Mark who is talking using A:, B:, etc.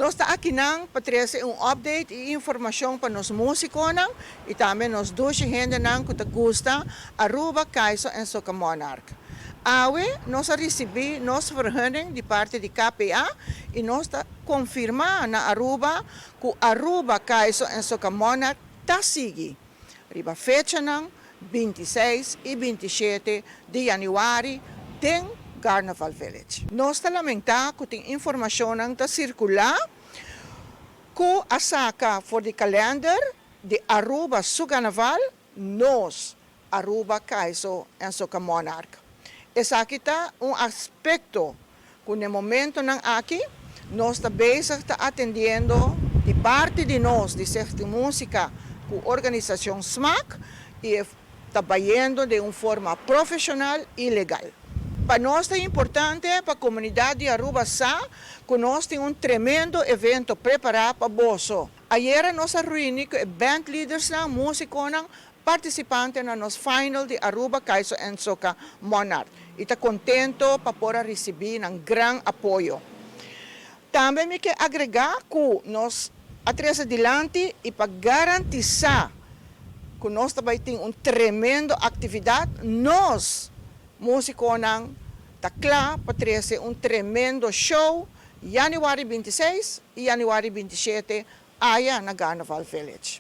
A: Nós está aqui não para trazer update e informação para nos músicos não, e também nos dois gente não que gosta Aruba, Kaiso e Soca Monarch. Awe, nós recebi nossa vergunning de parte de KPA e nós está confirmar na Aruba que Aruba, Kaiso e Soca Monarch está seguindo. Riba fecha não, 26 e 27 de januário tem Carnaval Village. Nós lamentamos que tem informação que circular que a saca for the calendar de Aruba su Carnaval nos Aruba Kaiso en Soca Monarch. Essa aqui está aspecto que no momento não aqui nós está bezig está atendendo de parte de nós de Secte Música com a organização SMAC e trabalhando de uma forma profissional e legal. Para nós é importante, para a comunidade de Aruba que nós temos tremendo evento preparado para Boso. Ayer nós reunimos com band leaders, músicos, participantes na nosso final de Aruba, Kaiso e Soca Monarch. E está contento para poder receber um grande apoio. Também me quero agregar que nós atrás adiante e para garantizar que nós também temos uma tremenda atividade, nós músicos está claro para trazer um tremendo show januário 26 e januário 27 aí na Carnaval Village.